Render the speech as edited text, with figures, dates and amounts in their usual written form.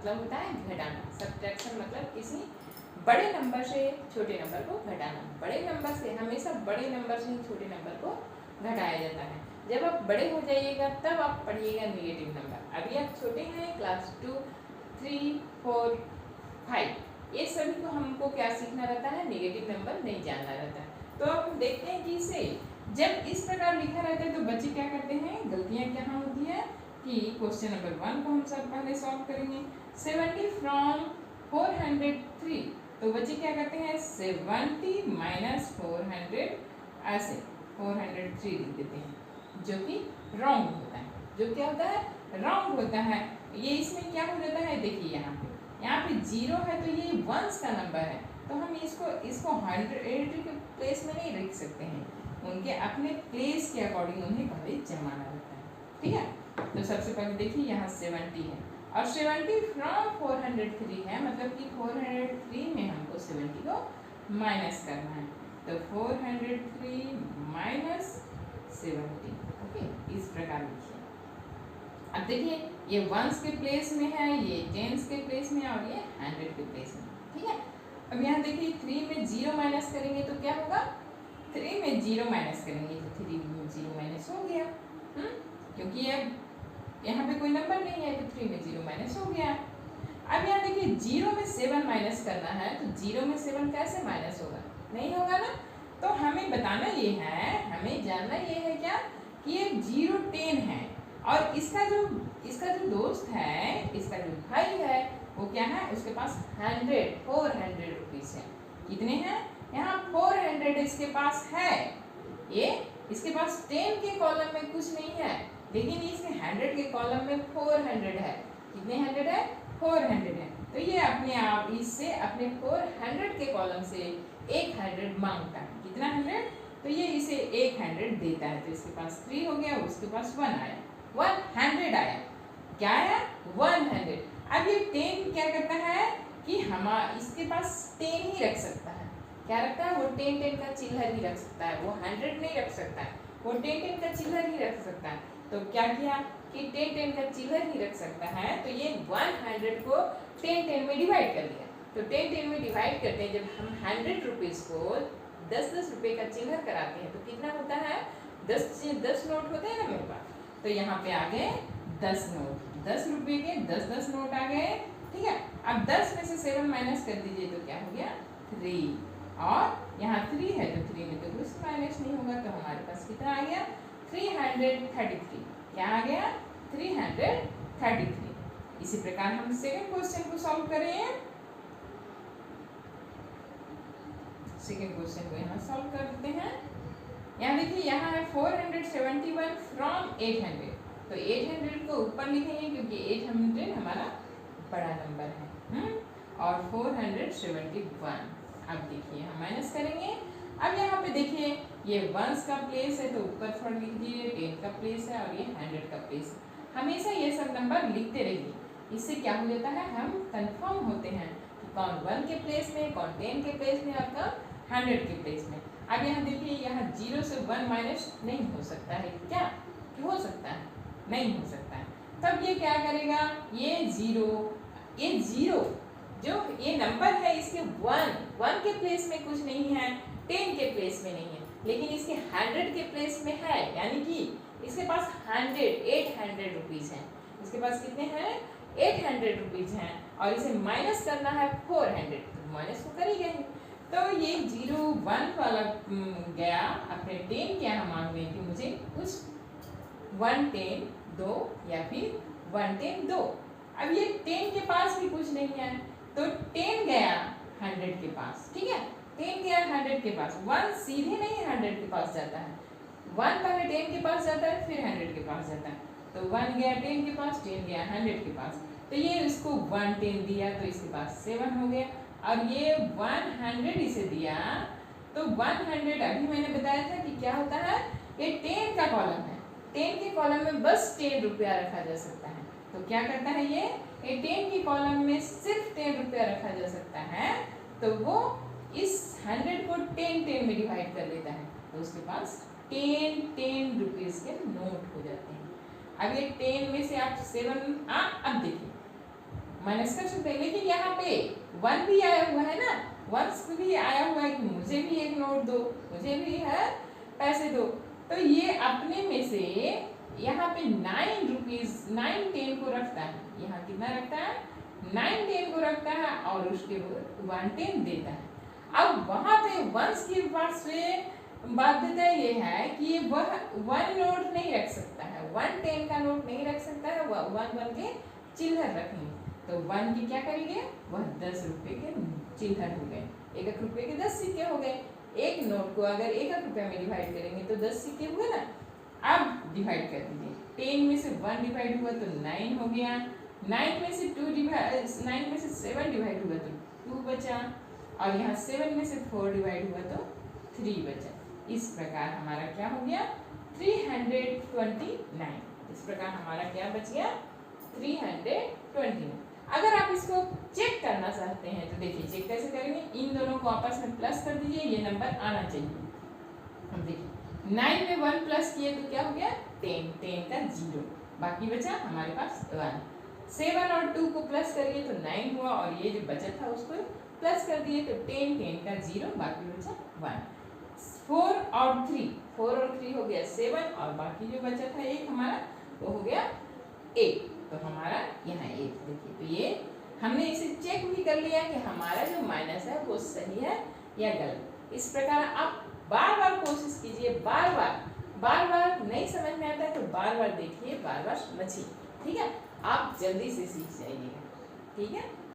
मतलब होता है घटाना। सब्ट्रैक्शन मतलब किसी बड़े नंबर से छोटे नंबर को घटाना। बड़े नंबर से हमेशा बड़े नंबर से छोटे नंबर को घटाया जाता है। जब आप बड़े हो जाइएगा तब आप पढ़िएगा नेगेटिव नंबर। अभी आप छोटे हैं, क्लास 2, 3, 4, 5, ये सभी को हमको क्या सीखना रहता है, नेगेटिव नंबर नहीं जानना रहता है। तो अब हम देखते हैं कि इसे जब इस प्रकार लिखा रहता है तो बच्चे क्या करते हैं, गलतियाँ क्या होती है कि क्वेश्चन नंबर 1 को हम सब पहले सॉल्व करेंगे। 70 फ्रॉम 403, तो बच्चे क्या करते हैं 70 माइनस 400 ऐसे 403 लिख देते हैं, जो कि रॉन्ग होता है। जो क्या होता है, रॉन्ग होता है। ये इसमें क्या हो जाता है, देखिए यहाँ पे 0 है तो ये वंस का नंबर है, तो हम इसको 100 के प्लेस में नहीं रख सकते हैं। उनके अपने प्लेस के अकॉर्डिंग उन्हें पहले जमाना रहता है। ठीक है, तो सबसे पहले देखिए यहाँ 70 है और 70 फ्रॉम 403 है, मतलब कि 403 में हमको 70 को माइनस करना है। तो 403 माइनस 70, ओके, इस प्रकार लिखिए। अब देखिए ये वंस के प्लेस में है, ये टेंस के प्लेस में है और ये 100 के प्लेस में। ठीक है, अब यहाँ देखिए 3 में 0 माइनस करेंगे तो क्या होगा, 3 में 0 माइनस करेंगे तो 3 में 0 माइनस हो गया। क्योंकि अब यहाँ पे कोई नंबर नहीं है तो 3 में 0 माइनस हो गया। अब यहाँ देखिए 0 में 7 माइनस करना है, तो 0 में 7 कैसे माइनस होगा, नहीं होगा ना। तो हमें बताना ये है, हमें जानना ये है क्या कि ये 0 10 है और इसका जो दोस्त है, इसका जो भाई है वो क्या है, उसके पास 400 रुपीज़ है। कितने हैं, यहाँ 400 इसके पास है। ये इसके पास 10 के कॉलम में कुछ नहीं है, लेकिन इसके 100 के कॉलम में 400 है। कितने 100 है, 400 है। तो ये अपने आप इससे अपने 400 के कॉलम से 100 मांगता है। कितना 100, तो ये इसे 100 देता है। तो इसके पास 3 हो गया, उसके पास 1 आया, 100 आया। क्या आया, 100। अब ये 10 क्या करता है कि इसके पास 10 ही रख सकता है। क्या रखता है, वो 10 का चिल्लर ही रख सकता है, वो 100 नहीं रख सकता है, वो 10 का चिल्लर ही रख सकता है। तो क्या किया कि 10 का चिल्लर ही रख सकता है, तो ये 100 को 10 में डिवाइड कर दिया। तो 10 में डिवाइड करते हैं, जब हम 100 रुपीज़ को 10 रुपये का चिल्लर कराते हैं तो कितना होता है, 10 नोट होते हैं ना मेरे पास। तो यहाँ पे आ गए 10 नोट, 10 रुपये के 10 नोट आ गए। ठीक है, अब 10 में से 7 माइनस कर दीजिए तो क्या हो गया, 3, और यहाँ 3 है तो 3 में तो कुछ माइनस नहीं होगा, तो हमारे पास कितना आ गया, 333। क्या आ गया, 333। इसी प्रकार हम सेकंड क्वेश्चन को सॉल्व करें। सेकंड क्वेश्चन को यहाँ सॉल्व करते हैं। यहाँ देखिए, यहाँ है 471 फ्रॉम 800, तो 800 को ऊपर लिखेंगे क्योंकि 800 हमारा बड़ा नंबर है। और 471, अब देखिए हम माइनस करेंगे। अब यहाँ पे देखिए ये वंस का प्लेस है तो ऊपर थोड़ा लिख दिए, 10 का प्लेस है और ये 100 का प्लेस है। हमेशा ये सब नंबर लिखते रहिए, इससे क्या हो जाता है, हम कंफर्म होते हैं कि कौन 1 के प्लेस में, कौन 10 के प्लेस में, आपका 100 के प्लेस में। अब यहाँ देखिए, यहाँ 0 से 1 माइनस नहीं हो सकता है, क्या कि हो सकता है, नहीं हो सकता है। तब ये क्या करेगा, ये 0 जो ये नंबर है इसके 1 के प्लेस में कुछ नहीं है, 10 के प्लेस में नहीं है, लेकिन इसके 100 के प्लेस में है। यानी कि इसके पास 800 रुपीज़ हैं। इसके पास कितने हैं, 800 रुपीज़ हैं और इसे माइनस करना है 400, तो माइनस तो करेगा ही। तो ये 0 1 वाला गया अपने 10 के यहाँ मांगने की, मुझे कुछ 1 10 दो या फिर 1 10 दो। अब ये 10 के पास भी कुछ नहीं है, तो 10 गया 100 के पास। ठीक है, 10 गया 100 के पास, 1 सीधे नहीं 100 के पास जाता है, 1 पहले 10 के पास जाता है फिर 100 के पास जाता है। तो 1 गया 10 के पास, 10 गया 100 के पास, तो ये इसको 1 10 दिया तो इसके पास 7 हो गया, और ये 100 इसे दिया तो 100 अभी मैंने बताया था कि क्या होता है, ये 10 का कॉलम है, 10 के कॉलम में बस 10 रुपया रखा जा सकता है। तो क्या करता है ये 10 के कॉलम में सिर्फ 10 रुपया रखा जा सकता है, तो वो इस 100 को 10 में डिवाइड कर देता है, तो उसके पास 10 रुपीज़ के नोट हो जाते हैं। अब ये 10 में से आप 7 अब देखिए माइनस कर सकते हैं, लेकिन यहाँ पे 1 भी आया हुआ है ना, 1 भी आया हुआ है कि मुझे भी एक नोट दो, मुझे भी है पैसे दो। तो ये अपने में से यहाँ पे 9 रुपीज 9 10 को रखता है, यहाँ कितना रखता है 9 10 को रखता है और उसके 1 10 देता है। अब वहाँ पे वंस की पास से बाध्यता ये है कि वह 1 नोट नहीं रख सकता है, 1 10 का नोट नहीं रख सकता है, 1 1 के चिल्लर रखेंगे। तो 1 की क्या करेंगे, वह 10 रुपए के चिल्लर हो गए, 1 रुपए के 10 सिक्के हो गए। एक नोट को अगर 1 रुपया में डिवाइड करेंगे तो 10 सिक्के हुए ना। अब डिवाइड कर दीजिए, 10 में से 1 डिवाइड हुआ तो 9 हो गया, 9 में से 7 डिवाइड हुआ तो 2 बचा, और यहाँ 7 में से 4 डिवाइड हुआ तो 3 बचा। इस प्रकार हमारा क्या हो गया 329। इस प्रकार हमारा क्या बच गया 329। अगर आप इसको चेक करना चाहते हैं तो देखिए चेक कैसे करेंगे, इन दोनों को आपस में प्लस कर दीजिए, ये नंबर आना चाहिए। हम देखिए 9 में 1 प्लस किए तो क्या हो गया 10, 10 का 0, बाकी बचा हमारे पास 1। 7 और 2 को प्लस करिए तो 9 हुआ, और ये जो बचा था उसको प्लस कर दिए तो 10, 10 का 0, बाकी बचा 1। 4 और 3 हो गया 7, और बाकी जो बचा था 1 हमारा वो हो गया 8। तो हमारा यहाँ 8 देखिए, तो ये हमने इसे चेक भी कर लिया कि हमारा जो माइनस है वो सही है या गलत। इस प्रकार आप बार बार कोशिश कीजिए, बार बार नहीं समझ में आता है तो बार बार देखिए, बार बार समझिए, ठीक है। आप जल्दी से सीख जाइएगा, ठीक है।